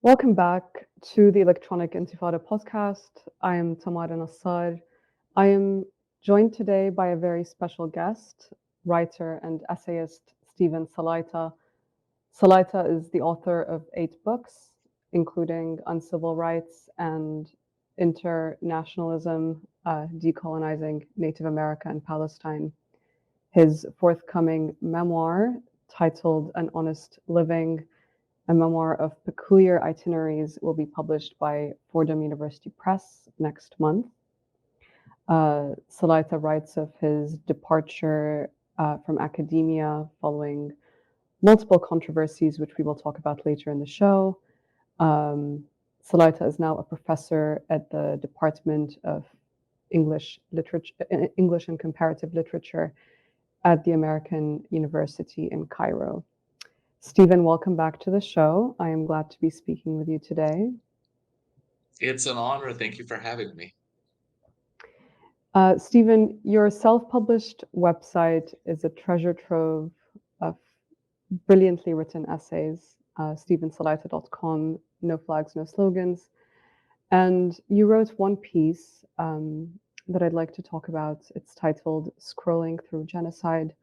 Welcome back to the Electronic Intifada podcast. I am Tamara Nassar. I am joined today by a very special guest, writer and essayist Steven Salaita. Salaita is the author of 8 books, including On Civil Rights and Internationalism, Decolonizing Native America and Palestine. His forthcoming memoir, titled An Honest Living, a memoir of peculiar itineraries, will be published by Fordham University Press next month. Salaita writes of his departure from academia following multiple controversies, which we will talk about later in the show. Salaita is now a professor at the Department of English and Comparative Literature at the American University in Cairo. Steven, welcome back to the show. I am glad to be speaking with you today. It's an honor. Thank you for having me. Steven, your self-published website is a treasure trove of brilliantly written essays, stevensalaita.com, no flags, no slogans. And you wrote one piece that I'd like to talk about. It's titled Scrolling Through Genocide.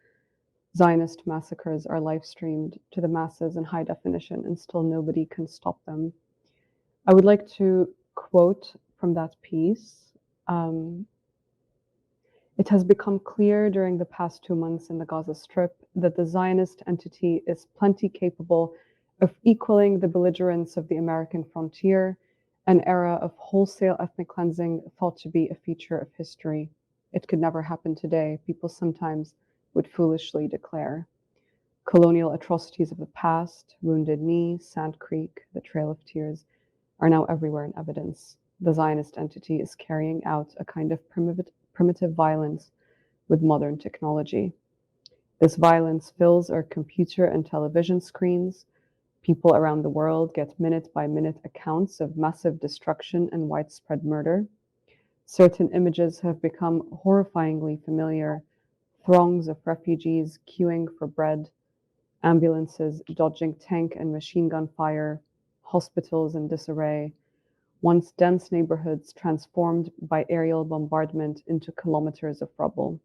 Zionist massacres are live streamed to the masses in high definition, and still nobody can stop them. I would like to quote from that piece. It has become clear during the past 2 months in the Gaza Strip that the Zionist entity is plenty capable of equaling the belligerence of the American frontier, an era of wholesale ethnic cleansing thought to be a feature of history. It could never happen today, people sometimes would foolishly declare. Colonial atrocities of the past, Wounded Knee, Sand Creek, the Trail of Tears, are now everywhere in evidence. The Zionist entity is carrying out a kind of primitive violence with modern technology. This violence fills our computer and television screens. People around the world get minute-by-minute accounts of massive destruction and widespread murder. Certain images have become horrifyingly familiar. Throngs of refugees queuing for bread, ambulances dodging tank and machine gun fire, hospitals in disarray, once dense neighborhoods transformed by aerial bombardment into kilometers of rubble.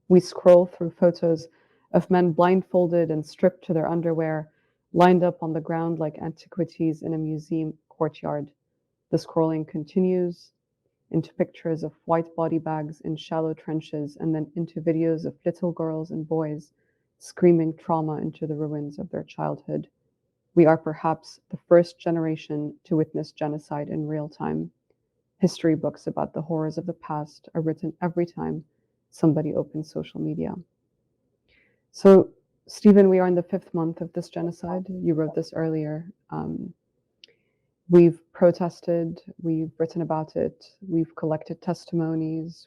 We scroll through photos of men blindfolded and stripped to their underwear, lined up on the ground like antiquities in a museum courtyard. The scrolling continues into pictures of white body bags in shallow trenches, and then into videos of little girls and boys screaming trauma into the ruins of their childhood. We are perhaps the first generation to witness genocide in real time. History books about the horrors of the past are written every time somebody opens social media. So, Steven, we are in the 5th month of this genocide. You wrote this earlier. We've protested, we've written about it, we've collected testimonies,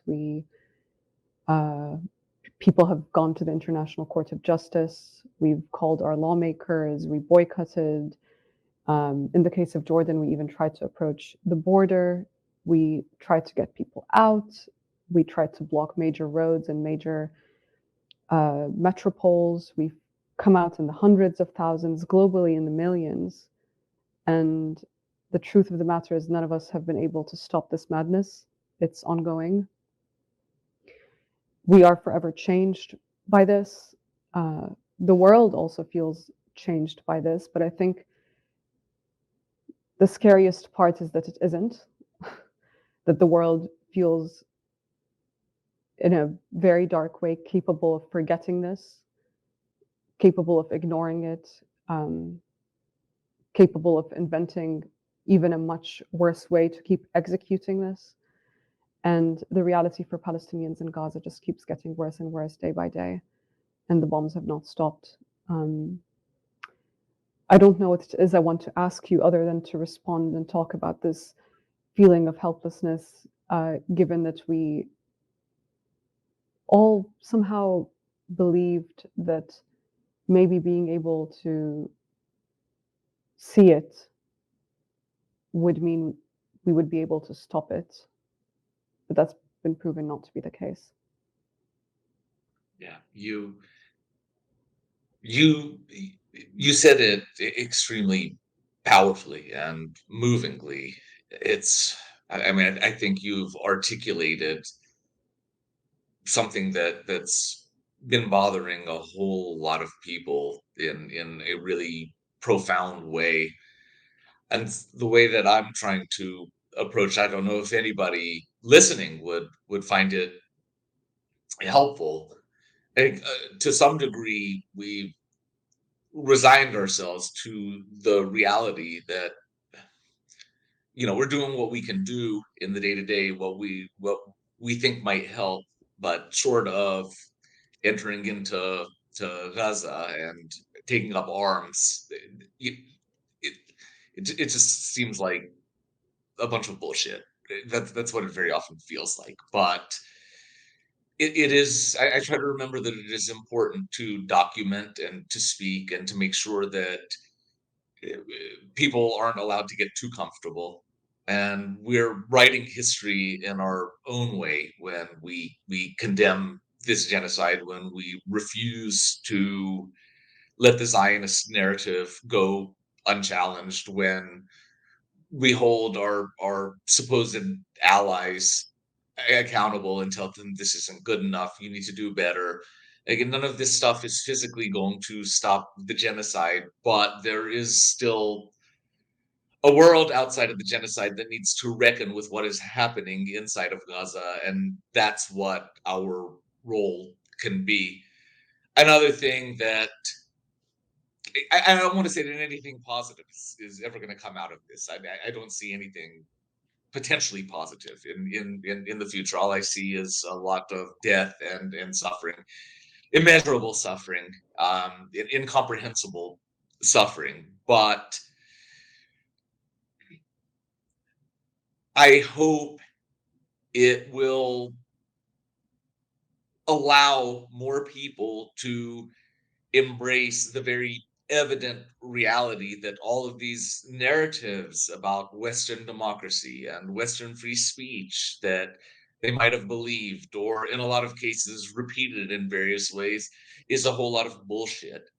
people have gone to the International Court of Justice, we've called our lawmakers, we boycotted. In the case of Jordan, we even tried to approach the border, we tried to get people out, we tried to block major roads and major metropoles. We've come out in the hundreds of thousands, globally in the millions. And the truth of the matter is none of us have been able to stop this madness. It's ongoing. We are forever changed by this. The world also feels changed by this, but I think the scariest part is that it isn't, that the world feels in a very dark way capable of forgetting this, capable of ignoring it, capable of inventing even a much worse way to keep executing this. And the reality for Palestinians in Gaza just keeps getting worse and worse day by day, and the bombs have not stopped. I don't know what it is I want to ask you other than to respond and talk about this feeling of helplessness, given that we all somehow believed that maybe being able to see it would mean we would be able to stop it. But that's been proven not to be the case. Yeah, you said it extremely powerfully and movingly. I think you've articulated something that's been bothering a whole lot of people in a really profound way. And the way that I'm trying to approach, I don't know if anybody listening would find it helpful. To some degree, we resigned ourselves to the reality that we're doing what we can do in the day to day, what we think might help, but short of entering into Gaza and taking up arms, it, it it just seems like a bunch of bullshit. That's what it very often feels like. But it is. I try to remember that it is important to document and to speak and to make sure that people aren't allowed to get too comfortable, and we're writing history in our own way when we condemn this genocide, when we refuse to let the Zionist narrative go unchallenged, when we hold our supposed allies accountable and tell them this isn't good enough, you need to do better. Again, none of this stuff is physically going to stop the genocide, but there is still a world outside of the genocide that needs to reckon with what is happening inside of Gaza, and that's what our role can be. Another thing that I don't want to say that anything positive is ever going to come out of this. I don't see anything potentially positive in the future. All I see is a lot of death and suffering, immeasurable suffering, incomprehensible suffering. But I hope it will allow more people to embrace the very evident reality that all of these narratives about Western democracy and Western free speech that they might have believed, or in a lot of cases repeated in various ways, is a whole lot of bullshit.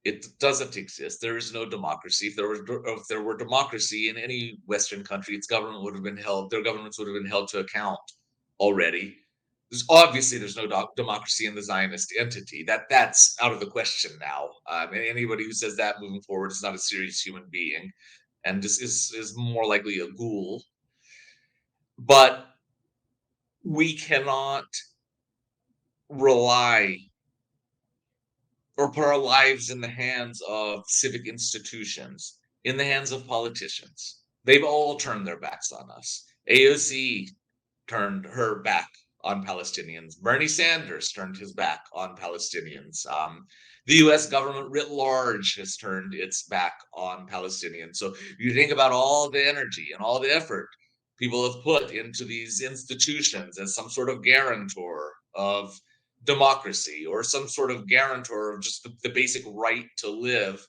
It doesn't exist. There is no democracy. If there were democracy in any Western country, their governments would have been held to account already. There's no democracy in the Zionist entity. That's out of the question now. And anybody who says that moving forward is not a serious human being, and this is more likely a ghoul. But we cannot rely or put our lives in the hands of civic institutions, in the hands of politicians. They've all turned their backs on us. AOC turned her back on Palestinians. Bernie Sanders turned his back on Palestinians. The US government writ large has turned its back on Palestinians. So you think about all the energy and all the effort people have put into these institutions as some sort of guarantor of democracy, or some sort of guarantor of just the basic right to live,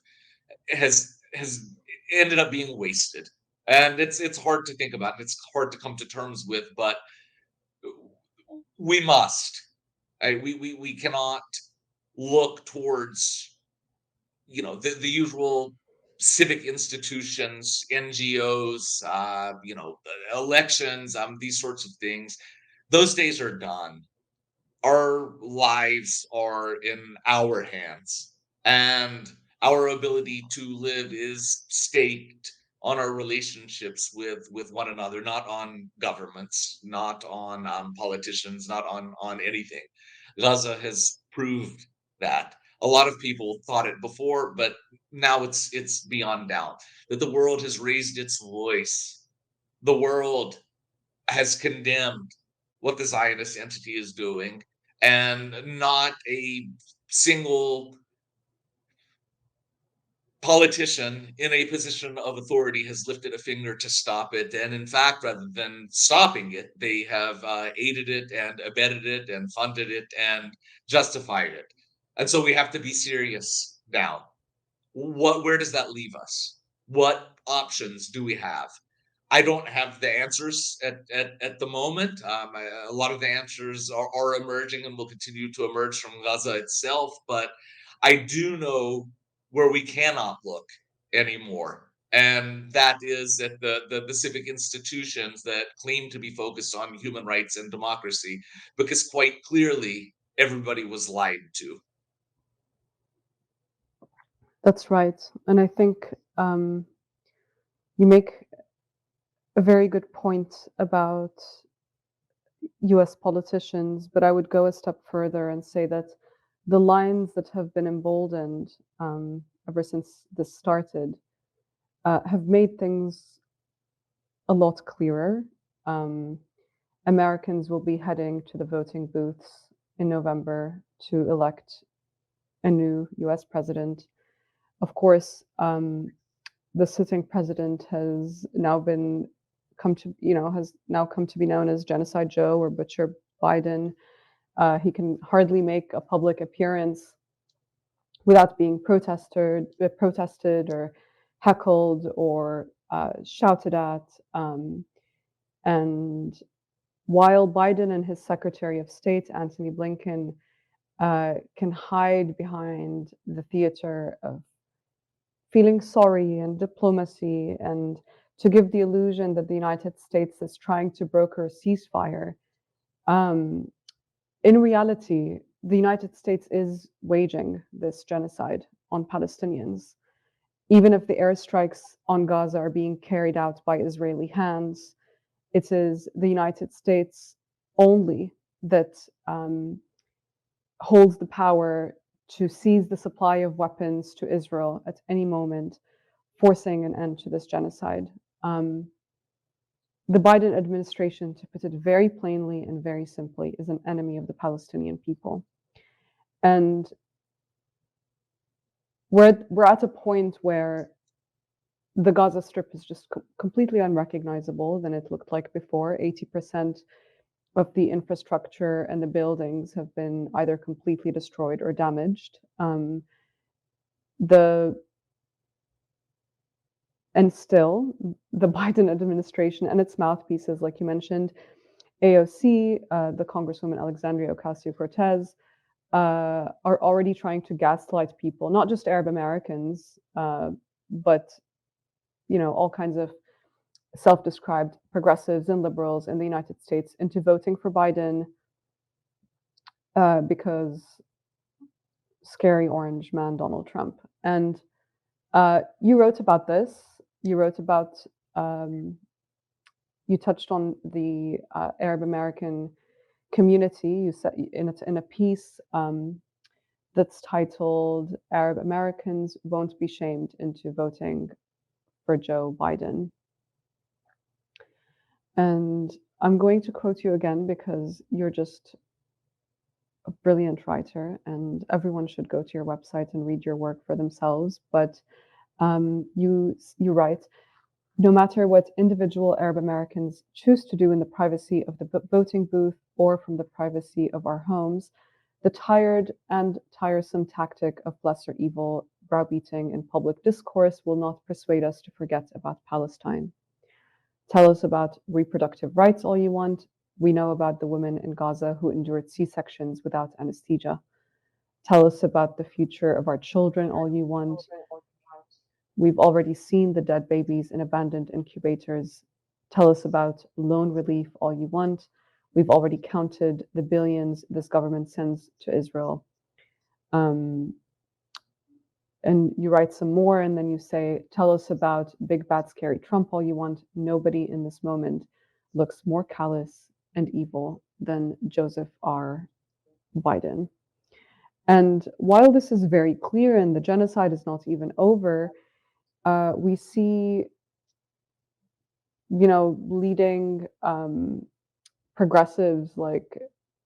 has ended up being wasted. And it's hard to think about, it's hard to come to terms with, but we must. We cannot look towards the usual civic institutions, NGOs, elections, these sorts of things. Those days are done. Our lives are in our hands, and our ability to live is staked on our relationships with one another, not on governments, not on politicians, not on anything. Gaza has proved that. A lot of people thought it before, but now it's beyond doubt that the world has raised its voice. The world has condemned what the Zionist entity is doing, and not a single politician in a position of authority has lifted a finger to stop it. And in fact, rather than stopping it, they have aided it and abetted it and funded it and justified it. And so we have to be serious now. Where does that leave us? What options do we have? I don't have the answers at the moment. A lot of the answers are emerging and will continue to emerge from Gaza itself, but I do know where we cannot look anymore. And that is that the civic institutions that claim to be focused on human rights and democracy, because quite clearly everybody was lied to. That's right. And I think you make a very good point about US politicians, but I would go a step further and say that the lines that have been emboldened ever since this started have made things a lot clearer. Um, Americans will be heading to the voting booths in November to elect a new US president. Of course, the sitting president has now come to, has now come to be known as Genocide Joe or Butcher Biden. He can hardly make a public appearance without being protested or heckled or shouted at. And while Biden and his Secretary of State, Antony Blinken, can hide behind the theater of feeling sorry and diplomacy and to give the illusion that the United States is trying to broker a ceasefire, um, in reality, the United States is waging this genocide on Palestinians. Even if the airstrikes on Gaza are being carried out by Israeli hands, it is the United States only that holds the power to seize the supply of weapons to Israel at any moment, forcing an end to this genocide. Um, the Biden administration, to put it very plainly and very simply, is an enemy of the Palestinian people. And we're at a point where the Gaza Strip is just completely unrecognizable than it looked like before. 80% of the infrastructure and the buildings have been either completely destroyed or damaged. And still, the Biden administration and its mouthpieces, like you mentioned, AOC, the Congresswoman Alexandria Ocasio-Cortez, are already trying to gaslight people, not just Arab Americans, but all kinds of self-described progressives and liberals in the United States into voting for Biden because scary orange man Donald Trump. And you wrote about this. You wrote about, you touched on the Arab American community. You said in a piece that's titled "Arab Americans Won't Be Shamed into Voting for Joe Biden." And I'm going to quote you again because you're just a brilliant writer, and everyone should go to your website and read your work for themselves. But you write, no matter what individual Arab Americans choose to do in the privacy of the voting booth or from the privacy of our homes, the tired and tiresome tactic of lesser evil browbeating in public discourse will not persuade us to forget about Palestine. Tell us about reproductive rights all you want. We know about the women in Gaza who endured C-sections without anesthesia. Tell us about the future of our children all you want. We've already seen the dead babies in abandoned incubators. Tell us about loan relief all you want. We've already counted the billions this government sends to Israel. And you write some more, and then you say, tell us about big, bad, scary Trump all you want. Nobody in this moment looks more callous and evil than Joseph R. Biden. And while this is very clear and the genocide is not even over, we see, leading progressives like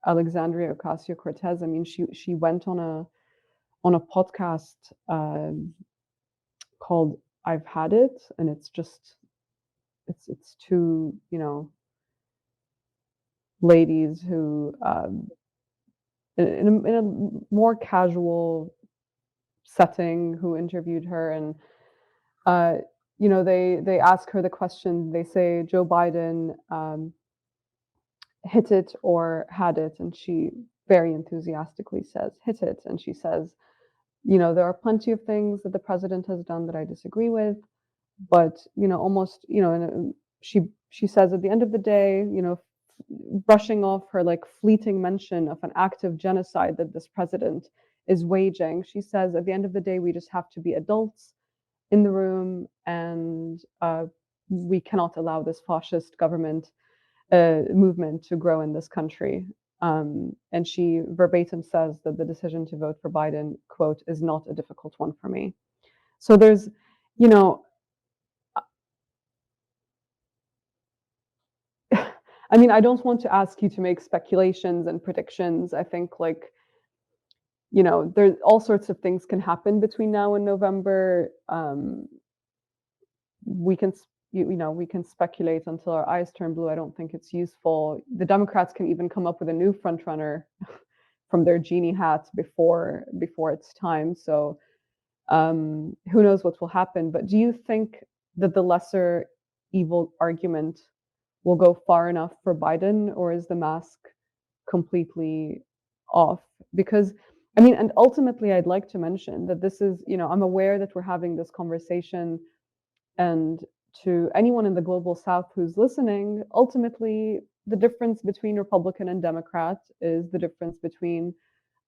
Alexandria Ocasio-Cortez. I mean, she went on a podcast called "I've Had It," and it's two ladies who in a more casual setting who interviewed her, and they ask her the question. They say, Joe Biden hit it or had it, and she very enthusiastically says hit it, and she says, there are plenty of things that the president has done that I disagree with, but almost, and she says at the end of the day, brushing off her like fleeting mention of an act of genocide that this president is waging, she says at the end of the day we just have to be adults in the room, and we cannot allow this fascist government movement to grow in this country. And she verbatim says that the decision to vote for Biden, quote, is not a difficult one for me. So there's, you know, I mean, I don't want to ask you to make speculations and predictions. I think, like, there's all sorts of things can happen between now and November. We can, we can speculate until our eyes turn blue. I don't think it's useful. The Democrats can even come up with a new front runner from their genie hat before it's time. So who knows what will happen? But do you think that the lesser evil argument will go far enough for Biden, or is the mask completely off? Because I mean, and ultimately, I'd like to mention that this is, I'm aware that we're having this conversation, and to anyone in the global South who's listening, ultimately, the difference between Republican and Democrat is the difference between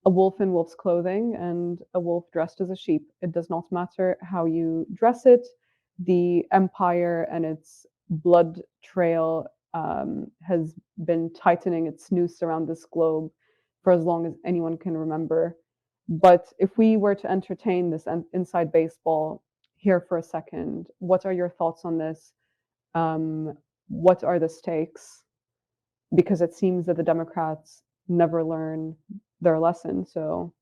a wolf in wolf's clothing and a wolf dressed as a sheep. It does not matter how you dress it. The empire and its blood trail has been tightening its noose around this globe for as long as anyone can remember. But if we were to entertain this inside baseball here for a second, what are your thoughts on this? What are the stakes? Because it seems that the Democrats never learn their lesson. So,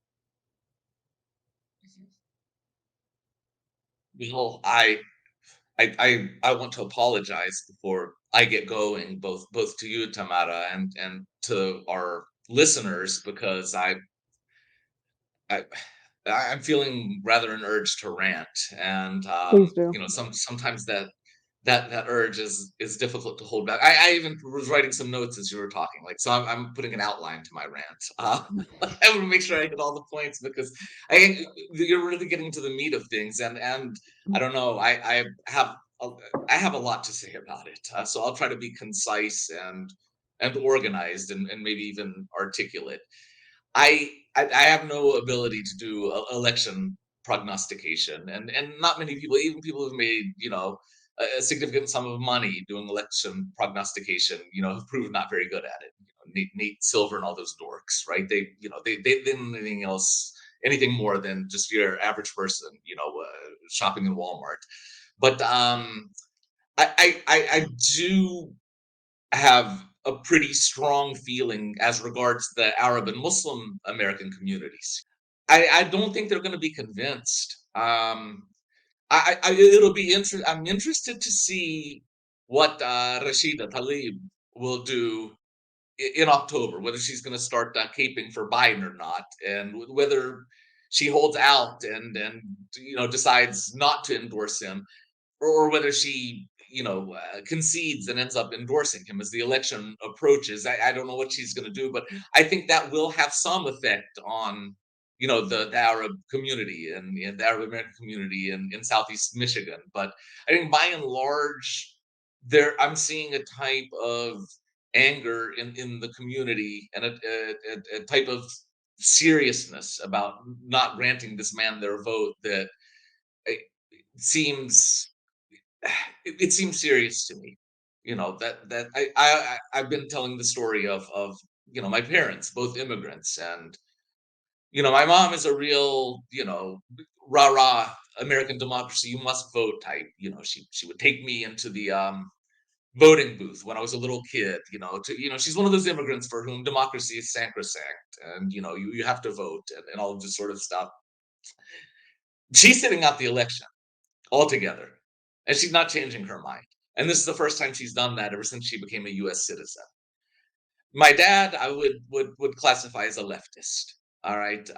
Well, I want to apologize before I get going, both to you, Tamara, and to our listeners, because I I'm feeling rather an urge to rant, and please do. sometimes that urge is difficult to hold back. I even was writing some notes as you were talking, like, so I'm putting an outline to my rant. I want to make sure I hit all the points, because you're really getting to the meat of things, and I don't know, a, I have a lot to say about it, so I'll try to be concise and organized, and maybe even articulate. I have no ability to do election prognostication, and not many people, even people who've made a significant sum of money doing election prognostication, have proven not very good at it. Nate Silver and all those dorks, right? They didn't anything else, anything more than just your average person, shopping in Walmart. But I do have a pretty strong feeling as regards the Arab and Muslim American communities. I don't think they're going to be convinced. It'll be I'm interested to see what Rashida Tlaib will do in October, whether she's going to start caping for Biden or not, and whether she holds out and decides not to endorse him, or whether she concedes and ends up endorsing him as the election approaches. I don't know what she's going to do, but I think that will have some effect on the Arab community and the Arab American community in Southeast Michigan. But I think by and large, I'm seeing a type of anger in the community, and a type of seriousness about not granting this man their vote that it seems it seems serious to me. That I've been telling the story of my parents, both immigrants, and my mom is a real rah rah American democracy, you must vote type. She would take me into the voting booth when I was a little kid. She's one of those immigrants for whom democracy is sacrosanct, and you have to vote, and all of this sort of stuff. She's sitting out the election altogether, and she's not changing her mind. And this is the first time she's done that ever since she became a U.S. citizen. My dad, I would classify as a leftist. All right,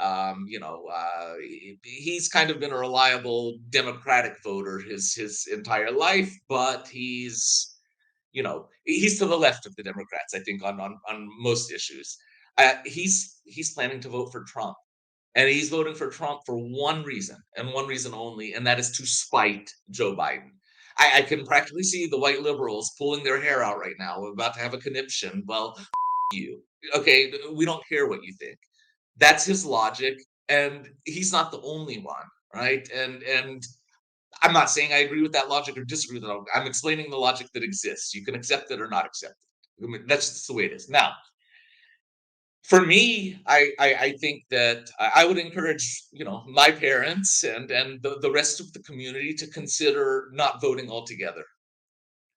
he's kind of been a reliable Democratic voter his entire life, but he's to the left of the Democrats, I think, on most issues. He's planning to vote for Trump. And he's voting for Trump for one reason, and one reason only, and that is to spite Joe Biden. I can practically see the white liberals pulling their hair out right now, about to have a conniption. Well, you. Okay, we don't care what you think. That's his logic, and he's not the only one, right? And I'm not saying I agree with that logic or disagree with it. I'm explaining the logic that exists. You can accept it or not accept it. I mean, that's just the way it is. Now, for me, I think that I would encourage, my parents and the rest of the community to consider not voting altogether.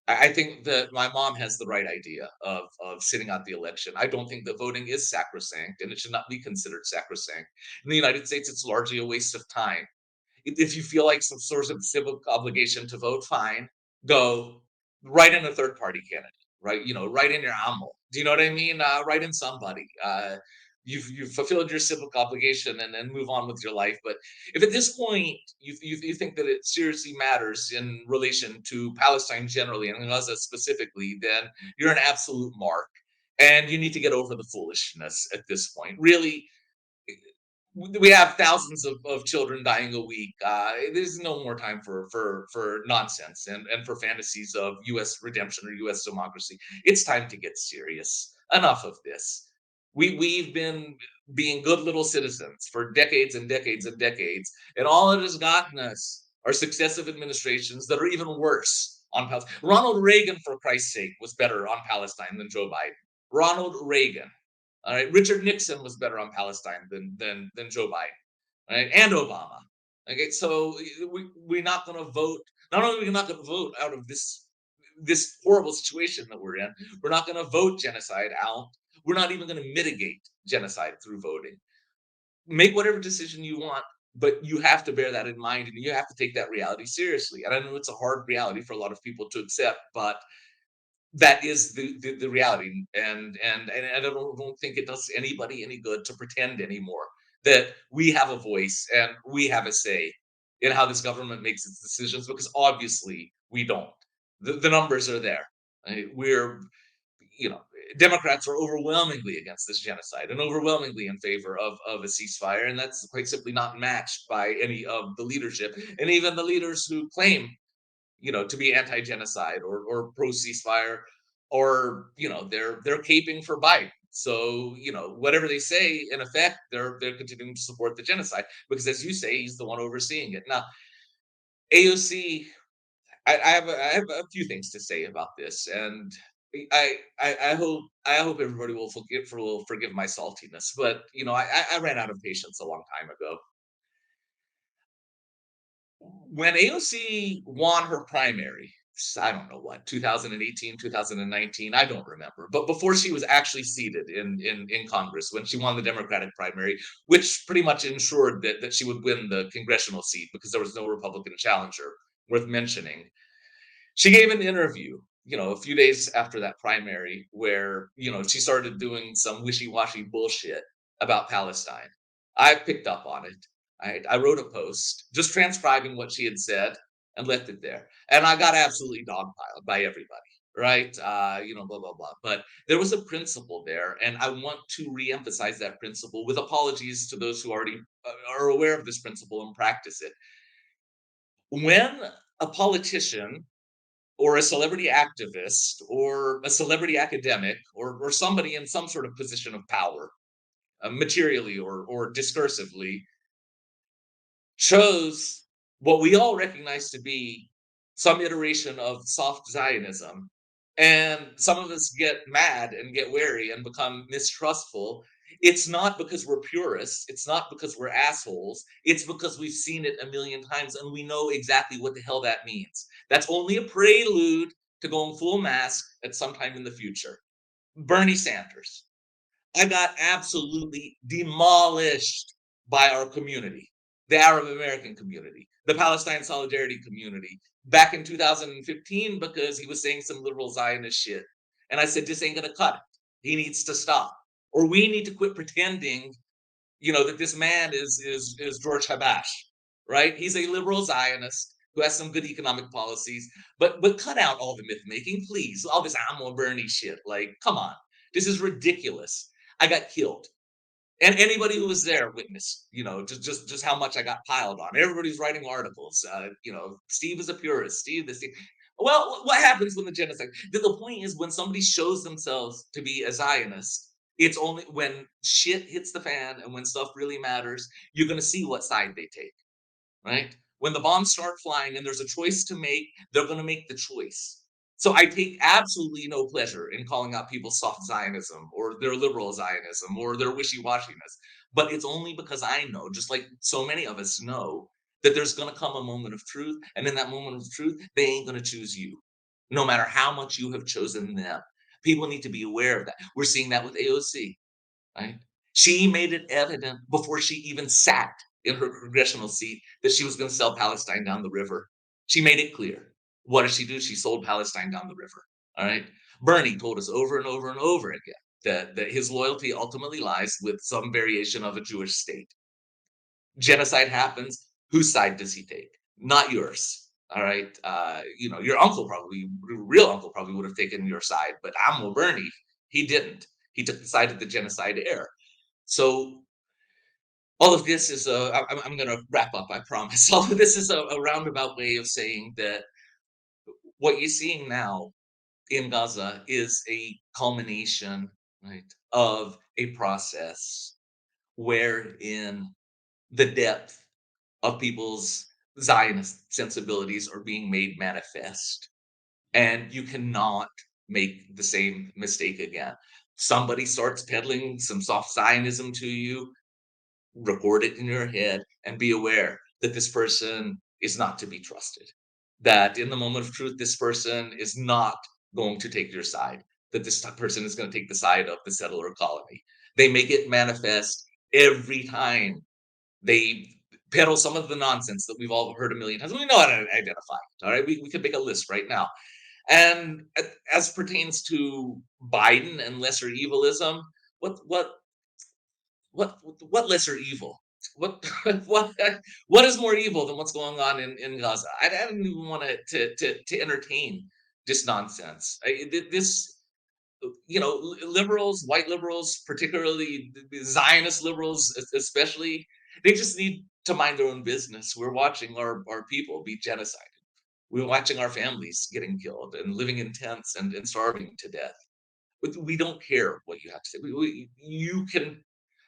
I think that my mom has the right idea of sitting out the election. I don't think that voting is sacrosanct, and it should not be considered sacrosanct. In the United States, it's largely a waste of time. If you feel like some sort of civic obligation to vote, fine, go write in a third party candidate, right? Write in your amo. Do you know what I mean? Write in somebody. You've fulfilled your civic obligation and move on with your life. But if at this point you think that it seriously matters in relation to Palestine generally and Gaza specifically, then you're an absolute mark, and you need to get over the foolishness at this point. Really, we have thousands of children dying a week. There's no more time for nonsense and for fantasies of U.S. redemption or U.S. democracy. It's time to get serious. Enough of this. We've been being good little citizens for decades and decades and decades, and all it has gotten us are successive administrations that are even worse on Palestine. Ronald Reagan, for Christ's sake, was better on Palestine than Joe Biden. Ronald Reagan. All right, Richard Nixon was better on Palestine than Joe Biden, right, and Obama. Okay, so we're not going to vote. Not only are we not going to vote out of this horrible situation that we're in, we're not going to vote genocide out. We're not even going to mitigate genocide through voting. Make whatever decision you want, but you have to bear that in mind, and you have to take that reality seriously. And I know it's a hard reality for a lot of people to accept, but that is the reality, and I don't think it does anybody any good to pretend anymore that we have a voice and we have a say in how this government makes its decisions, because obviously we don't. The numbers are there. We're, you know Democrats are overwhelmingly against this genocide and overwhelmingly in favor of a ceasefire, and that's quite simply not matched by any of the leadership, and even the leaders who claim, to be anti-genocide or pro ceasefire, or they're caping for Biden. So whatever they say, in effect, they're continuing to support the genocide because, as you say, he's the one overseeing it. Now, AOC, I have a few things to say about this, and I hope everybody will forgive my saltiness, but I ran out of patience a long time ago. When AOC won her primary, I don't know what, 2018, 2019, I don't remember. But before she was actually seated in Congress, when she won the Democratic primary, which pretty much ensured that she would win the congressional seat because there was no Republican challenger worth mentioning, she gave an interview, a few days after that primary, where, she started doing some wishy-washy bullshit about Palestine. I picked up on it. I wrote a post just transcribing what she had said and left it there. And I got absolutely dogpiled by everybody, right? Blah, blah, blah. But there was a principle there, and I want to reemphasize that principle with apologies to those who already are aware of this principle and practice it. When a politician or a celebrity activist or a celebrity academic or somebody in some sort of position of power, materially or discursively, chose what we all recognize to be some iteration of soft Zionism. And some of us get mad and get wary and become mistrustful. It's not because we're purists. It's not because we're assholes. It's because we've seen it a million times and we know exactly what the hell that means. That's only a prelude to going full mask at some time in the future. Bernie Sanders. I got absolutely demolished by our community, the Arab American community, the Palestine Solidarity community, back in 2015 because he was saying some liberal Zionist shit. And I said, this ain't going to cut it. He needs to stop. Or we need to quit pretending, that this man is George Habash, right? He's a liberal Zionist who has some good economic policies, but cut out all the myth making, please. All this I'm on Bernie shit. Like, come on. This is ridiculous. I got killed. And anybody who was there witnessed, just how much I got piled on. Everybody's writing articles. Steve is a purist. Steve this. Steve. Well, what happens when the genocide? The point is when somebody shows themselves to be a Zionist, it's only when shit hits the fan and when stuff really matters, you're going to see what side they take, right? When the bombs start flying and there's a choice to make, they're going to make the choice. So I take absolutely no pleasure in calling out people's soft Zionism or their liberal Zionism or their wishy-washiness. But it's only because I know, just like so many of us know, that there's going to come a moment of truth. And in that moment of truth, they ain't going to choose you, no matter how much you have chosen them. People need to be aware of that. We're seeing that with AOC, right? She made it evident before she even sat in her congressional seat that she was going to sell Palestine down the river. She made it clear. What did she do? She sold Palestine down the river. All right. Bernie told us over and over and over again that his loyalty ultimately lies with some variation of a Jewish state. Genocide happens. Whose side does he take? Not yours. All right. Your real uncle probably would have taken your side, but Amo Bernie, he didn't. He took the side of the genocide heir. So all of this is I'm going to wrap up, I promise. All of this is a roundabout way of saying that what you're seeing now in Gaza is a culmination, right, of a process wherein the depth of people's Zionist sensibilities are being made manifest. And you cannot make the same mistake again. Somebody starts peddling some soft Zionism to you, record it in your head, and be aware that this person is not to be trusted. That in the moment of truth, this person is not going to take your side, that this person is going to take the side of the settler colony. They make it manifest every time they peddle some of the nonsense that we've all heard a million times. We know how to identify it. All right. We could make a list right now. And as pertains to Biden and lesser evilism, what what what lesser evil? What what what is more evil than what's going on in Gaza? I don't even want to entertain this nonsense. This liberals, white liberals, particularly the Zionist liberals, especially, they just need to mind their own business. We're watching our people be genocided. We're watching our families getting killed and living in tents and starving to death. We don't care what you have to say. You can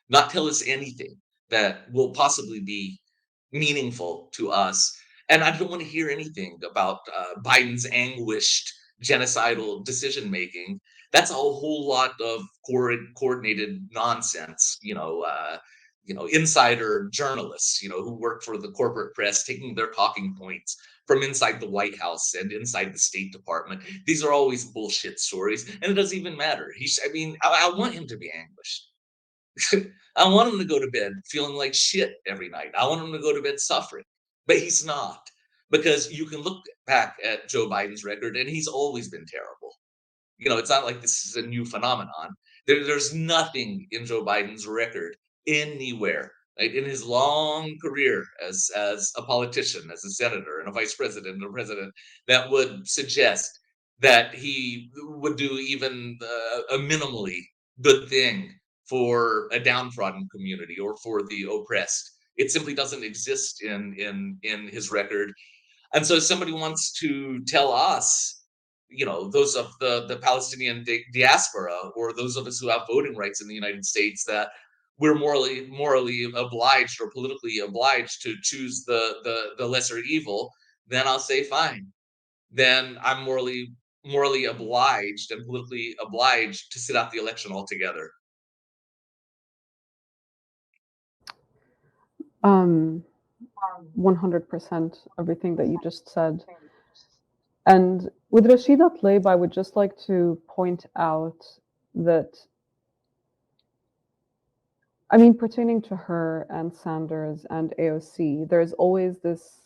not tell us anything that will possibly be meaningful to us. And I don't want to hear anything about Biden's anguished genocidal decision making. That's a whole lot of coordinated nonsense. Insider journalists, who work for the corporate press, taking their talking points from inside the White House and inside the State Department. These are always bullshit stories, and it doesn't even matter. I want him to be anguished. I want him to go to bed feeling like shit every night. I want him to go to bed suffering, but he's not, because you can look back at Joe Biden's record and he's always been terrible. It's not like this is a new phenomenon. There's nothing in Joe Biden's record anywhere, right, in his long career as a politician, as a senator and a vice president and a president, that would suggest that he would do even a minimally good thing for a downtrodden community or for the oppressed. It simply doesn't exist in his record. And so somebody wants to tell us, those of the Palestinian diaspora, or those of us who have voting rights in the United States, that we're morally obliged or politically obliged to choose the lesser evil, then I'll say fine. Then I'm morally obliged and politically obliged to sit out the election altogether. 100% everything that you just said. And with Rashida Tlaib, I would just like to point out that, pertaining to her and Sanders and AOC, there's always this,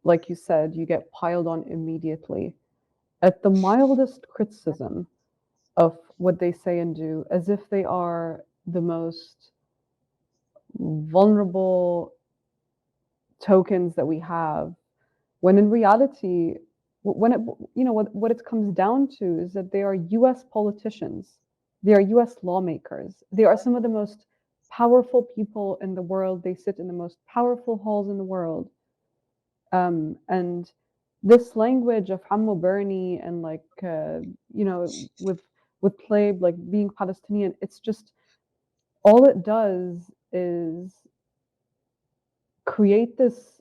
like you said, you get piled on immediately at the mildest criticism of what they say and do, as if they are the most vulnerable tokens that we have, when in reality, what it comes down to is that they are US politicians, they are US lawmakers, they are some of the most powerful people in the world. They sit in the most powerful halls in the world. And this language of Hammo Bernie and like with Tlaib like being Palestinian, it's just all it does is create this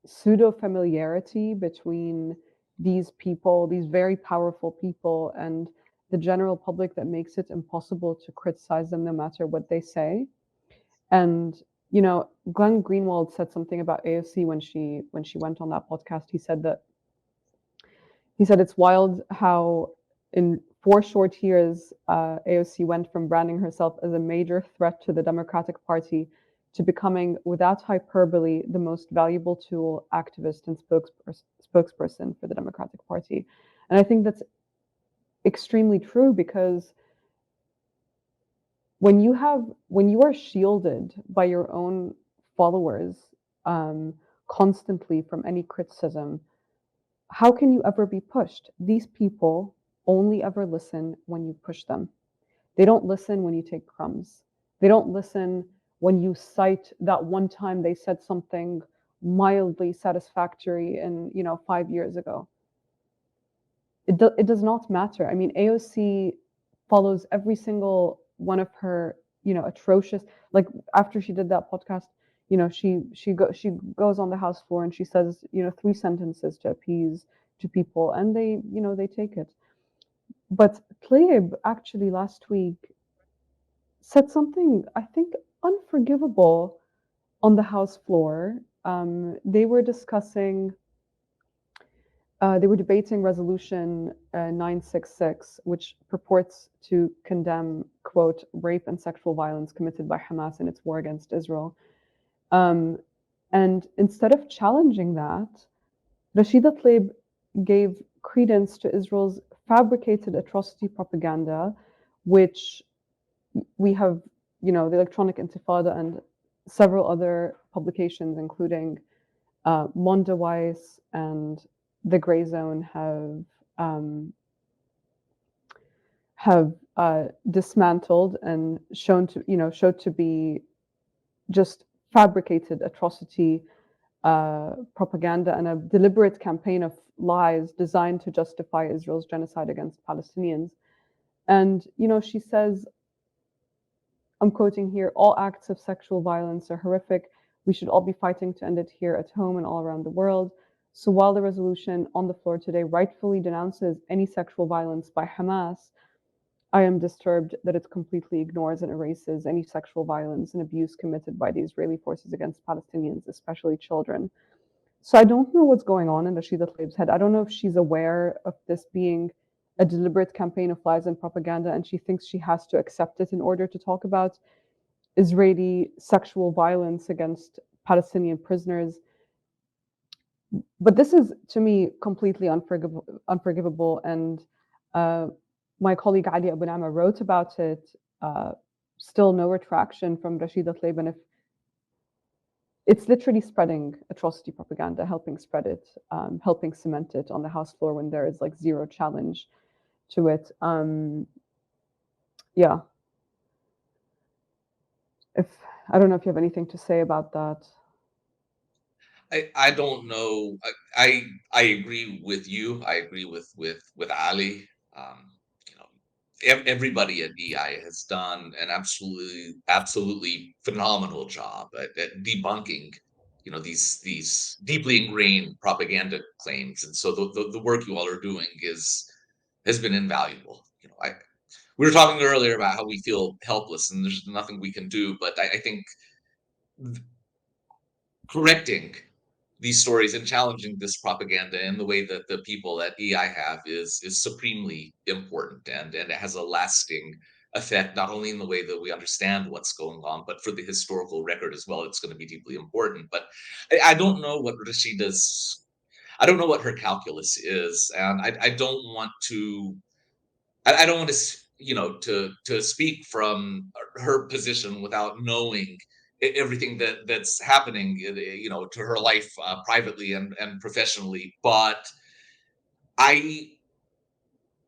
pseudo familiarity between these people, these very powerful people, and the general public that makes it impossible to criticize them no matter what they say. And Glenn Greenwald said something about AOC when she went on that podcast. He said it's wild how in 4 short years AOC went from branding herself as a major threat to the Democratic Party to becoming, without hyperbole, the most valuable tool, activist, and spokesperson for the Democratic Party. And I think that's extremely true, because when you are shielded by your own followers constantly from any criticism, how can you ever be pushed? These people only ever listen when you push them. They don't listen when you take crumbs. They don't listen when you cite that one time they said something mildly satisfactory in 5 years ago. It does not matter. I mean, AOC follows every single one of her atrocious, like after she did that podcast, she goes on the House floor and she says 3 sentences to appease to people, and they take it. But Tlaib actually last week said something, I think, unforgivable on the House floor. They were discussing, they were debating Resolution 966, which purports to condemn, quote, rape and sexual violence committed by Hamas in its war against Israel. And instead of challenging that, Rashida Tlaib gave credence to Israel's fabricated atrocity propaganda, which we have, the Electronic Intifada and several other publications, including Mondaweiss and The Gray Zone, have dismantled and showed to be just fabricated atrocity propaganda and a deliberate campaign of lies designed to justify Israel's genocide against Palestinians. And she says, I'm quoting here, all acts of sexual violence are horrific. We should all be fighting to end it here at home and all around the world. So while the resolution on the floor today rightfully denounces any sexual violence by Hamas, I am disturbed that it completely ignores and erases any sexual violence and abuse committed by the Israeli forces against Palestinians, especially children. So I don't know what's going on in Rashida Tlaib's head. I don't know if she's aware of this being a deliberate campaign of lies and propaganda, and she thinks she has to accept it in order to talk about Israeli sexual violence against Palestinian prisoners. But this is, to me, completely unforgivable. And my colleague Ali Abu Nama wrote about it. Still no retraction from Rashida Tlaib, and if it's literally spreading atrocity propaganda, helping spread it, helping cement it on the House floor when there is like zero challenge to it. Yeah. I don't know if you have anything to say about that. I don't know. I agree with you. I agree with Ali. Everybody at EI has done an absolutely phenomenal job at debunking, these deeply ingrained propaganda claims. And so the work you all are doing has been invaluable. We were talking earlier about how we feel helpless and there's nothing we can do, but I think correcting these stories and challenging this propaganda in the way that the people at EI have is supremely important, and it has a lasting effect, not only in the way that we understand what's going on, but for the historical record as well. It's going to be deeply important. But I don't know what Rashida's, I don't know what her calculus is, and I don't want to I don't want to speak from her position without knowing everything that's happening, to her life privately and professionally. But I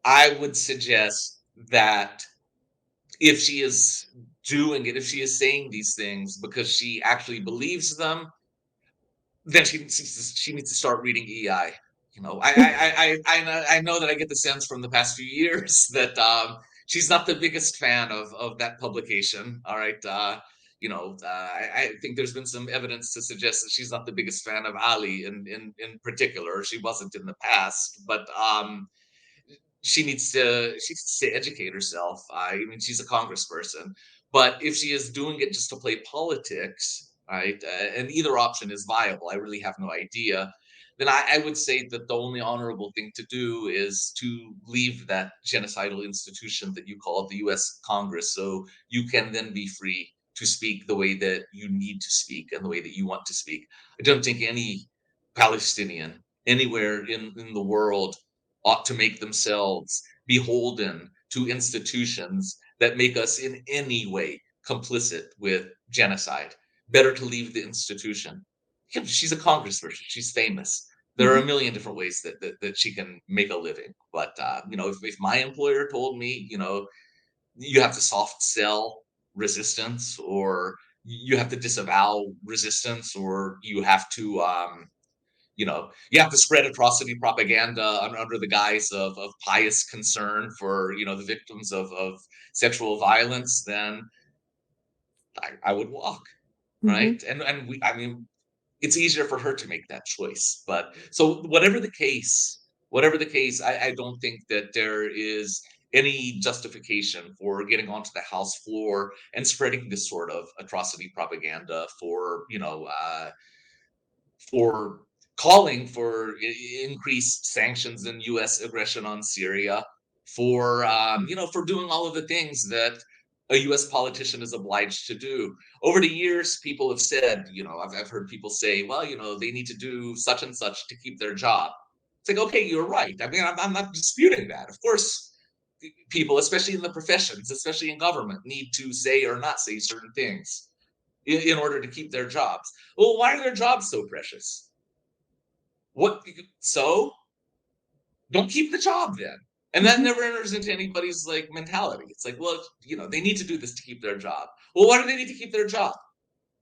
I would suggest that if she is doing it, if she is saying these things because she actually believes them, then she needs to start reading EI. You know, I know that I get the sense from the past few years that she's not the biggest fan of that publication. All right, I think there's been some evidence to suggest that she's not the biggest fan of Ali in particular. She wasn't in the past, but she needs to educate herself. I mean, she's a congressperson, but if she is doing it just to play politics, right, and either option is viable, I really have no idea. Then I would say that the only honorable thing to do is to leave that genocidal institution that you call the U.S. Congress, so you can then be free to speak the way that you need to speak and the way that you want to speak. I don't think any Palestinian anywhere in the world ought to make themselves beholden to institutions that make us in any way complicit with genocide. Better to leave the institution. Yeah, she's a congressperson. She's famous. There are a million different ways that she can make a living. But if my employer told me, you have to soft sell resistance, or you have to disavow resistance, or you have to spread atrocity propaganda under the guise of pious concern for the victims of sexual violence, then I would walk, Mm-hmm. right? And I mean, it's easier for her to make that choice. But so whatever the case, I don't think that there is any justification for getting onto the House floor and spreading this sort of atrocity propaganda for calling for increased sanctions and U.S. aggression on Syria, for doing all of the things that a U.S. politician is obliged to do. Over the years, people have said, I've heard people say, well, they need to do such and such to keep their job. It's like, okay, you're right. I mean, I'm not disputing that. Of course, people, especially in the professions, especially in government, need to say or not say certain things in order to keep their jobs. Well, why are their jobs so precious? What so don't keep the job then. And that Mm-hmm. never enters into anybody's like mentality. It's like, well, they need to do this to keep their job. Well, why do they need to keep their job?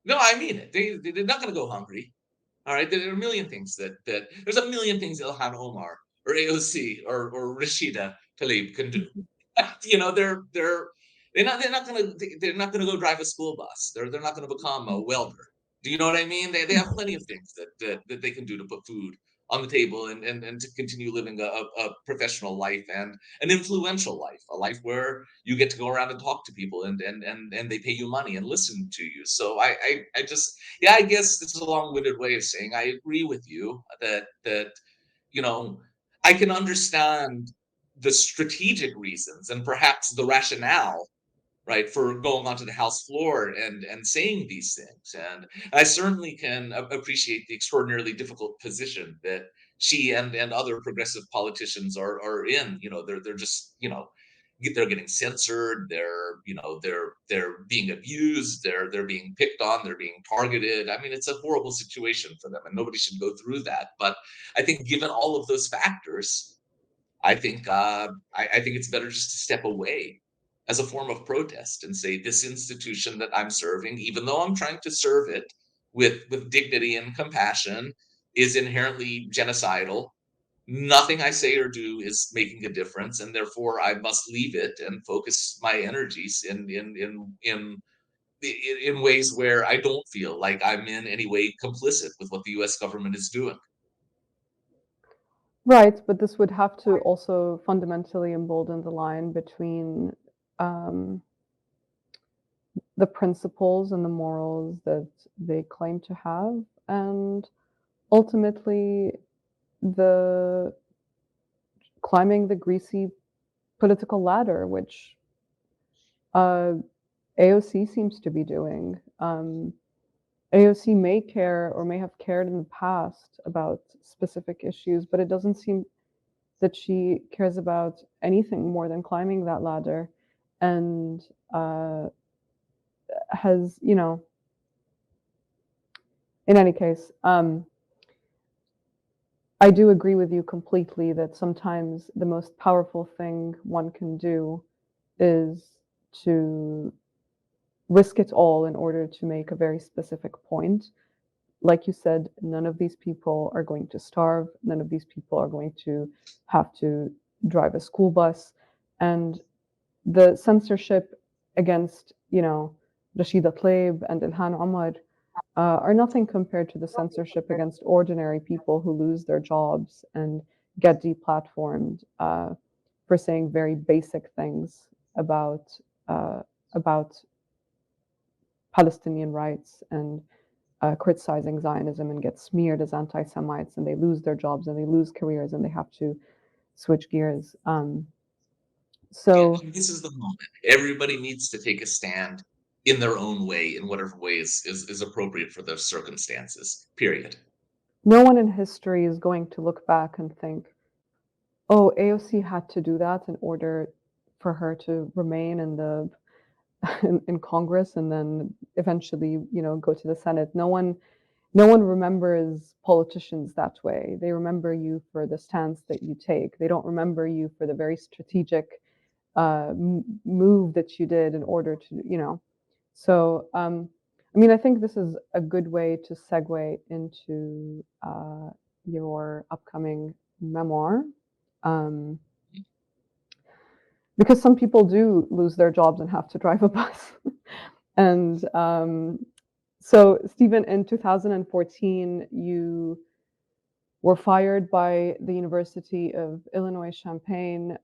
No, I mean it. They're not going to go hungry. All right, there are a million things that there's a million things Ilhan Omar or AOC or Rashida Tlaib can do. They're not gonna go drive a school bus. They're not gonna become a welder. Do you know what I mean? They have plenty of things that they can do to put food on the table and to continue living a professional life and an influential life, a life where you get to go around and talk to people and they pay you money and listen to you. So I just, yeah, I guess this is a long-winded way of saying I agree with you that you know I can understand the strategic reasons and perhaps the rationale, right, for going onto the House floor and saying these things. And I certainly can appreciate the extraordinarily difficult position that she and other progressive politicians are in. They're just they're getting censored. They're being abused. They're being picked on. They're being targeted. I mean, it's a horrible situation for them, and nobody should go through that. But I think, given all of those factors, I think it's better just to step away as a form of protest and say, this institution that I'm serving, even though I'm trying to serve it with dignity and compassion, is inherently genocidal. Nothing I say or do is making a difference, and therefore I must leave it and focus my energies in ways where I don't feel like I'm in any way complicit with what the U.S. government is doing. Right, but this would have to also fundamentally embolden the line between um, the principles and the morals that they claim to have, and ultimately the climbing the greasy political ladder, which uh, AOC seems to be doing. AOC may care or may have cared in the past about specific issues, but it doesn't seem that she cares about anything more than climbing that ladder, and has, in any case, I do agree with you completely that sometimes the most powerful thing one can do is to risk it all in order to make a very specific point. Like you said, none of these people are going to starve. None of these people are going to have to drive a school bus. And the censorship against, Rashida Tlaib and Ilhan Omar are nothing compared to the censorship against ordinary people who lose their jobs and get deplatformed for saying very basic things uh, about Palestinian rights and criticizing Zionism and get smeared as anti-Semites, and they lose their jobs and they lose careers and they have to switch gears. Yeah, and this is the moment. Everybody needs to take a stand in their own way, in whatever way is appropriate for their circumstances. Period. No one in history is going to look back and think, oh, AOC had to do that in order for her to remain in Congress and then eventually, go to the Senate. No one remembers politicians that way. They remember you for the stance that you take. They don't remember you for the very strategic move that you did in order to. So, I think this is a good way to segue into your upcoming memoir. Because some people do lose their jobs and have to drive a bus. And so, Stephen, in 2014, you were fired by the University of Illinois Champaign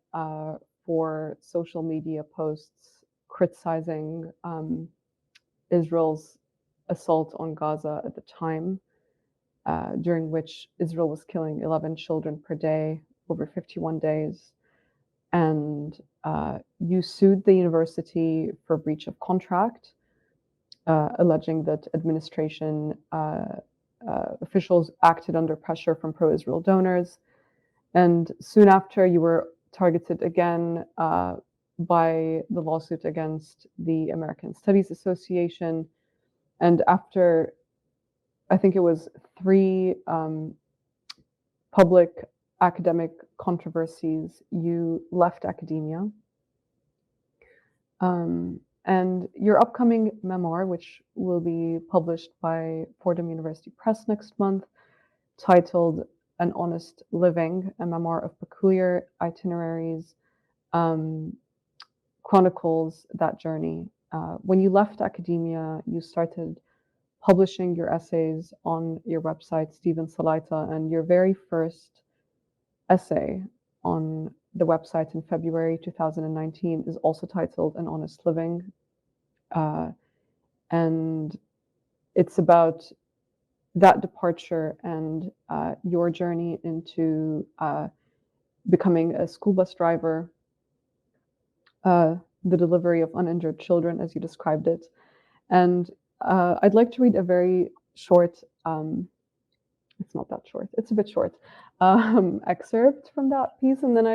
for social media posts criticizing Israel's assault on Gaza at the time, during which Israel was killing 11 children per day over 51 days. And you sued the university for breach of contract, alleging that administration officials acted under pressure from pro-Israel donors. And soon after, you were targeted again by the lawsuit against the American Studies Association. And after, I think it was 3 public academic controversies, you left academia. And your upcoming memoir, which will be published by Fordham University Press next month, titled An Honest Living, a memoir of peculiar itineraries, chronicles that journey. When you left academia, you started publishing your essays on your website, Steven Salaita, and your very first essay on the website in February 2019 is also titled An Honest Living. And it's about that departure and your journey into becoming a school bus driver, the delivery of uninjured children, as you described it. And I'd like to read a very short, it's not that short, it's a bit short, excerpt from that piece. And then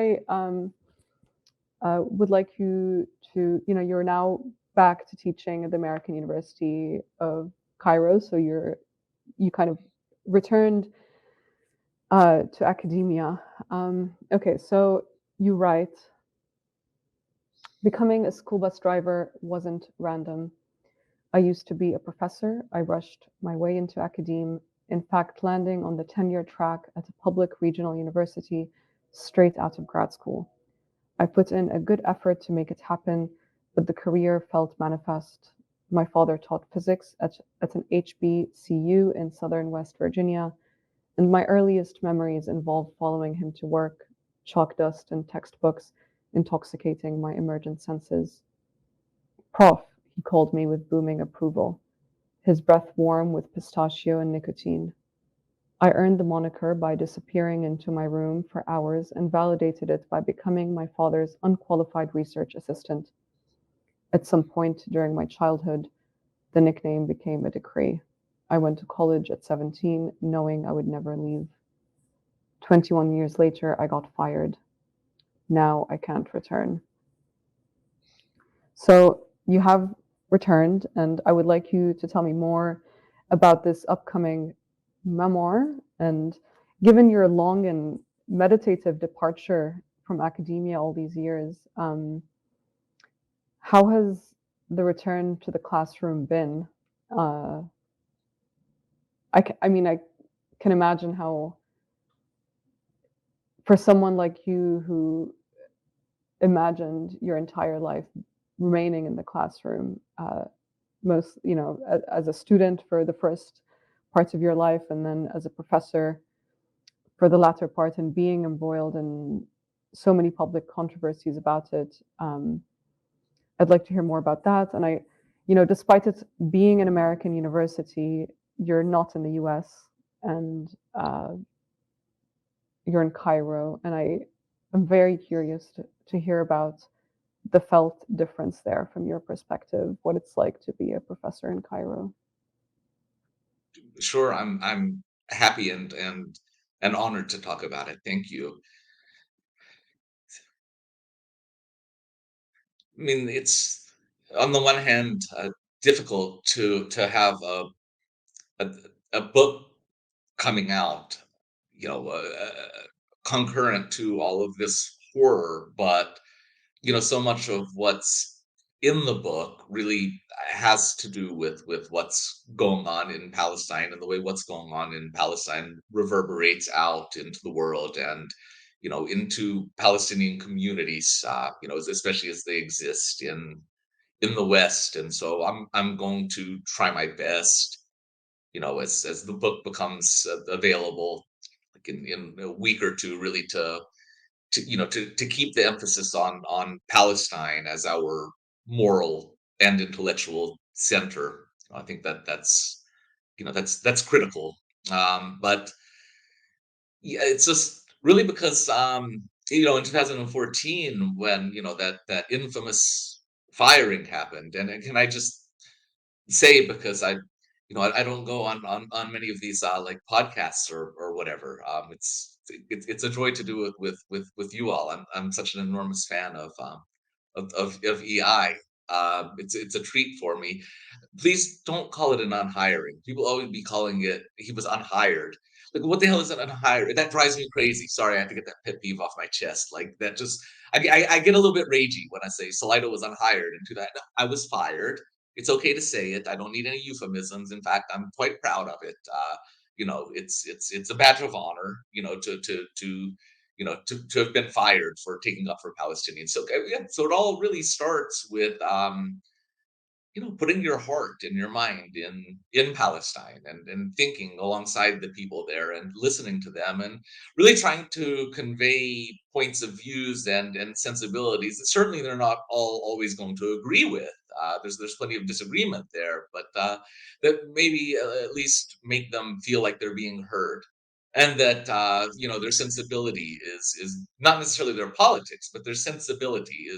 I would like you to, you're now back to teaching at the American University of Cairo. So you kind of returned to academia. Okay, so you write, becoming a school bus driver wasn't random. I used to be a professor. I rushed my way into academe, in fact, landing on the tenure track at a public regional university straight out of grad school. I put in a good effort to make it happen, but the career felt manifest. My father taught physics at an HBCU in southern West Virginia, and my earliest memories involve following him to work, chalk dust and textbooks intoxicating my emergent senses. Prof, he called me with booming approval, his breath warm with pistachio and nicotine. I earned the moniker by disappearing into my room for hours and validated it by becoming my father's unqualified research assistant. At some point during my childhood, the nickname became a decree. I went to college at 17, knowing I would never leave. 21 years later, I got fired. Now I can't return. So you have returned, and I would like you to tell me more about this upcoming memoir. And given your long and meditative departure from academia all these years, how has the return to the classroom been? Uh, I mean, I can imagine how, for someone like you who imagined your entire life remaining in the classroom, most, as a student for the first parts of your life, and then as a professor for the latter part, and being embroiled in so many public controversies about it. I'd like to hear more about that. And despite it being an American university, you're not in the US, and you're in Cairo. And I'm very curious to hear about the felt difference there from your perspective, what it's like to be a professor in Cairo. Sure, I'm happy and honored to talk about it. Thank you. I mean, it's on the one hand difficult to have a a book coming out, concurrent to all of this horror, but so much of what's in the book really has to do with what's going on in Palestine and the way what's going on in Palestine reverberates out into the world and into Palestinian communities, especially as they exist in the West. And so I'm going to try my best, as the book becomes available, like in a week or two, really to keep the emphasis on Palestine as our moral and intellectual center. I think that's critical. But yeah, it's just really because in 2014 when that infamous firing happened, and can I just say, because I don't go on many of these like podcasts or whatever. It's a joy to do it with you all. I'm such an enormous fan of EI. It's a treat for me. Please don't call it an unhiring. People always be calling it he was unhired. Like, what the hell is an unhired? That drives me crazy. Sorry, I have to get that pet peeve off my chest. Like that just I get a little bit ragey when I say Salaita was unhired into that. I was fired. It's okay to say it. I don't need any euphemisms. In fact, I'm quite proud of it. It's a badge of honor, to have been fired for taking up for Palestinians. So yeah, so it all really starts with putting your heart and your mind in Palestine and thinking alongside the people there and listening to them and really trying to convey points of views and sensibilities that certainly they're not all always going to agree with. There's plenty of disagreement there, but that maybe at least make them feel like they're being heard. And that their sensibility is not necessarily their politics, but their sensibility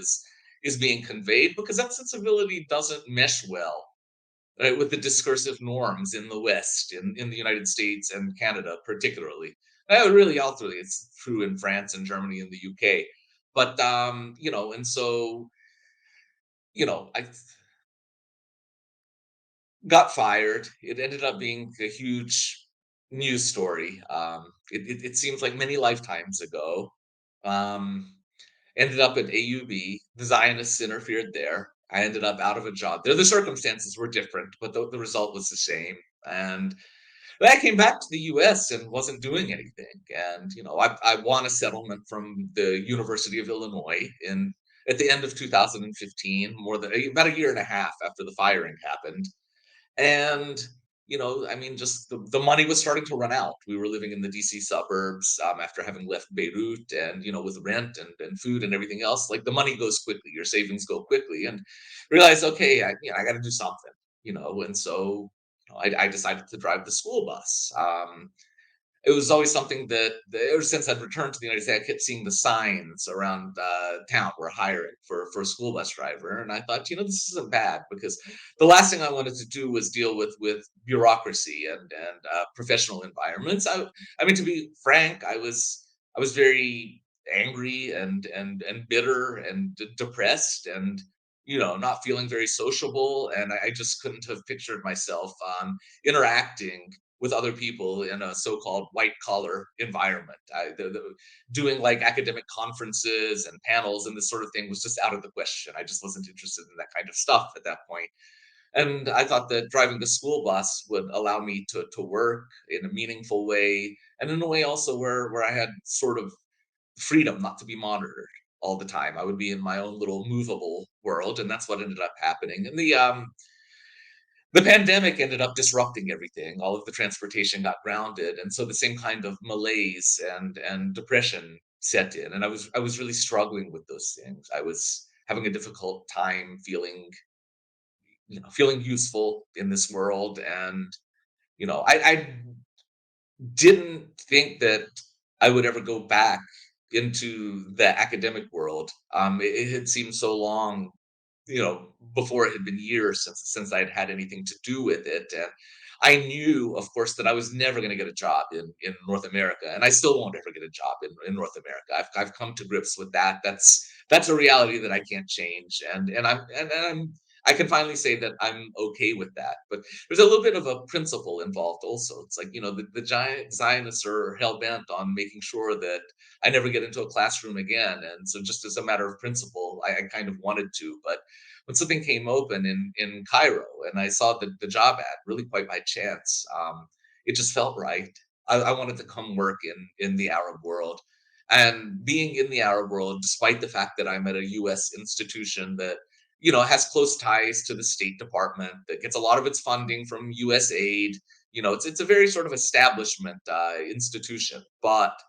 is being conveyed, because that sensibility doesn't mesh well, right, with the discursive norms in the West, in the United States and Canada, particularly. Really, ultimately, it's true in France and Germany and the UK. But and so I got fired. It ended up being a huge news story. It seems like many lifetimes ago. Um, Ended up at AUB. The Zionists interfered there. I ended up out of a job there. The circumstances were different, but the result was the same. And then I came back to the US and wasn't doing anything. And, I won a settlement from the University of Illinois at the end of 2015, more than about a year and a half after the firing happened. And I mean, just the money was starting to run out. We were living in the DC suburbs, after having left Beirut, and with rent and food and everything else, like the money goes quickly, your savings go quickly, and realized, okay, I got to do something. And so I decided to drive the school bus. It was always something that ever since I'd returned to the United States, I kept seeing the signs around town were hiring for a school bus driver, and I thought, this isn't bad, because the last thing I wanted to do was deal with bureaucracy and professional environments. I mean, to be frank, I was very angry and bitter and depressed and not feeling very sociable, and I just couldn't have pictured myself interacting with other people in a so-called white collar environment. Doing like academic conferences and panels and this sort of thing was just out of the question. I just wasn't interested in that kind of stuff at that point. And I thought that driving the school bus would allow me to work in a meaningful way, and in a way also where I had sort of freedom not to be monitored all the time. I would be in my own little movable world, and that's what ended up happening. And the pandemic ended up disrupting everything. All of the transportation got grounded, and so the same kind of malaise and depression set in. And I was really struggling with those things. I was having a difficult time feeling useful in this world. And I didn't think that I would ever go back into the academic world. It had seemed so long, before it had been years since I'd had anything to do with it. And I knew, of course, that I was never going to get a job in North America, and I still won't ever get a job in North America. I've come to grips with that. That's a reality that I can't change, and I can finally say that I'm okay with that. But there's a little bit of a principle involved also. It's like, the giant Zionists are hell bent on making sure that I never get into a classroom again. And so just as a matter of principle, I kind of wanted to. But when something came open in Cairo and I saw the job ad really quite by chance, it just felt right. I wanted to come work in the Arab world. And being in the Arab world, despite the fact that I'm at a US institution that has close ties to the State Department, that gets a lot of its funding from US aid. It's a very sort of establishment institution, but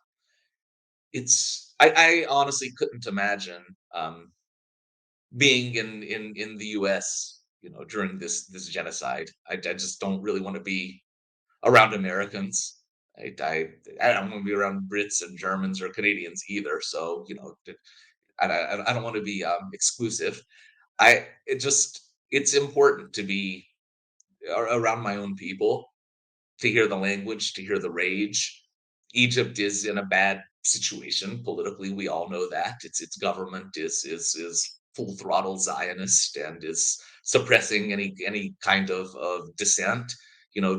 I honestly couldn't imagine being in the US, during this genocide. I just don't really want to be around Americans. I don't want to be around Brits and Germans or Canadians either. So I don't want to be exclusive. It's important to be around my own people, to hear the language, to hear the rage. Egypt is in a bad situation politically. We all know that. Its government is full throttle Zionist and is suppressing any kind of dissent.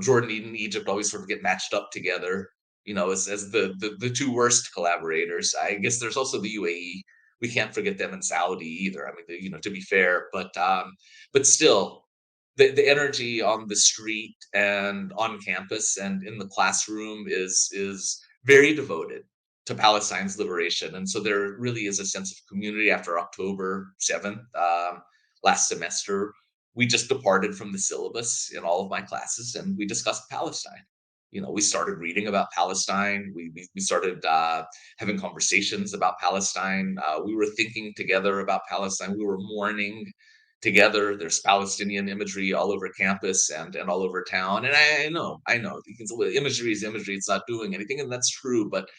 Jordan and Egypt always sort of get matched up together, as the two worst collaborators. I guess there's also the UAE. We can't forget them in Saudi either. I mean, to be fair, but still, the energy on the street and on campus and in the classroom is very devoted to Palestine's liberation. And so there really is a sense of community. After October 7th, last semester, we just departed from the syllabus in all of my classes and we discussed Palestine. We started reading about Palestine. We started having conversations about Palestine. We were thinking together about Palestine. We were mourning together. There's Palestinian imagery all over campus and all over town. And I know, you can say, imagery is imagery. It's not doing anything, and that's true. But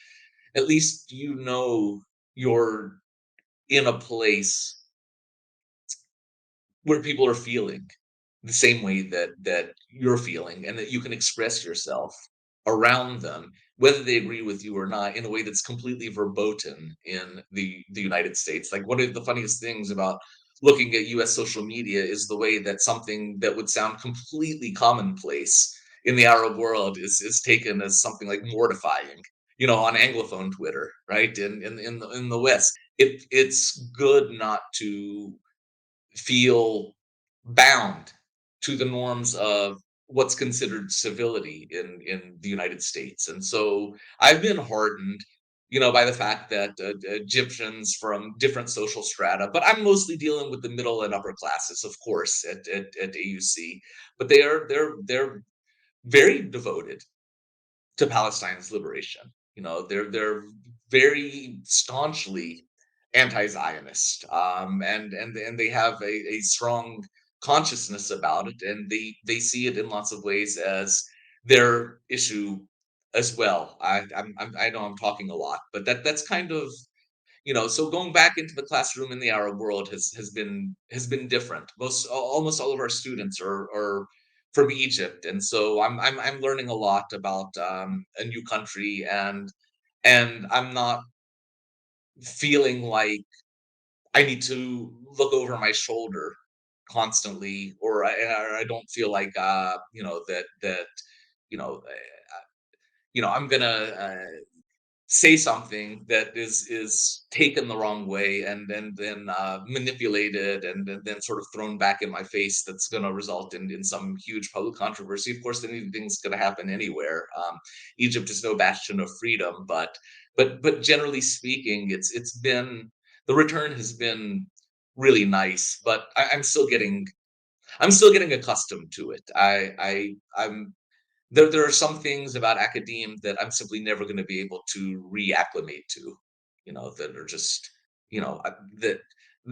at least you're in a place where people are feeling the same way that you're feeling, and that you can express yourself around them, whether they agree with you or not, in a way that's completely verboten in the United States. Like, one of the funniest things about looking at US social media is the way that something that would sound completely commonplace in the Arab world is taken as something like mortifying, on Anglophone Twitter, right? In the West. It's good not to feel bound to the norms of what's considered civility in the United States. And so I've been hardened, by the fact that Egyptians from different social strata, but I'm mostly dealing with the middle and upper classes, of course, at AUC, but they're very devoted to Palestine's liberation. They're very staunchly anti-Zionist, and they have a strong consciousness about it, and they see it in lots of ways as their issue as well. I know I'm talking a lot, but that's kind of, so going back into the classroom in the Arab world has been different. Almost all of our students are from Egypt, and so I'm learning a lot about a new country, and I'm not feeling like I need to look over my shoulder constantly, or I don't feel like that I'm gonna say something that is taken the wrong way and then manipulated and then sort of thrown back in my face, that's going to result in some huge public controversy. Of course, anything's going to happen anywhere. Egypt is no bastion of freedom, but generally speaking, it's been, the return has been really nice. But I'm still getting accustomed to it. There are some things about academe that I'm simply never going to be able to reacclimate to, that are just, that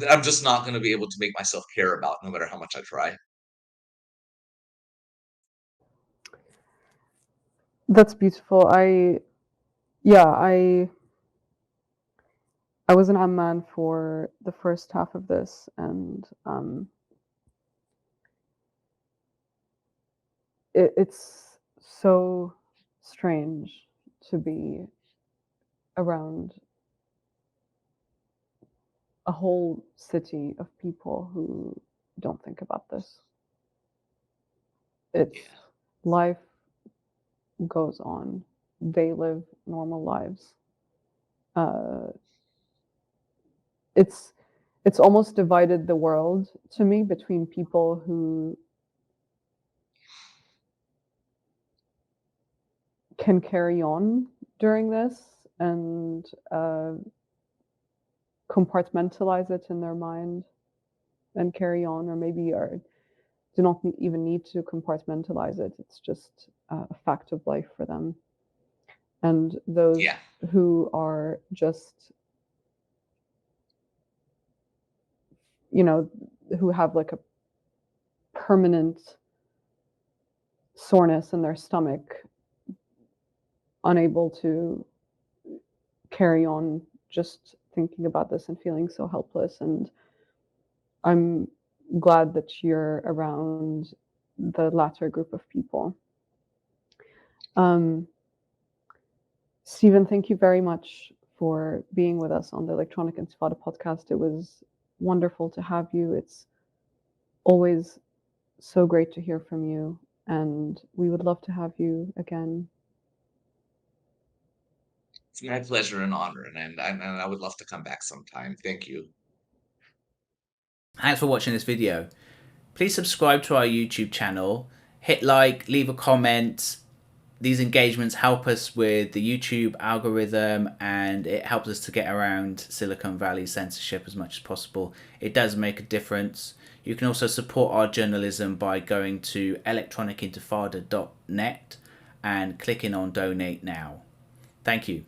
I'm just not going to be able to make myself care about, no matter how much I try. That's beautiful. Yeah, I was an Amman for the first half of this, and it's so strange to be around a whole city of people who don't think about this. It's Yeah. life goes on. They live normal lives. Uh, it's it's almost divided the world to me between people who can carry on during this and compartmentalize it in their mind and carry on, or maybe do not even need to compartmentalize it. It's just a fact of life for them. And those Yeah. who are just, you know, who have like a permanent soreness in their stomach, unable to carry on just thinking about this and feeling so helpless. And I'm glad that you're around the latter group of people. Steven, thank you very much for being with us on the Electronic Intifada podcast. It was wonderful to have you. It's always so great to hear from you, and we would love to have you again. It's my pleasure and honor, and I would love to come back sometime. Thank you. Thanks for watching this video. Please subscribe to our YouTube channel, hit like, leave a comment. These engagements help us with the YouTube algorithm, and it helps us to get around Silicon Valley censorship as much as possible. It does make a difference. You can also support our journalism by going to electronicintifada.net and clicking on donate now. Thank you.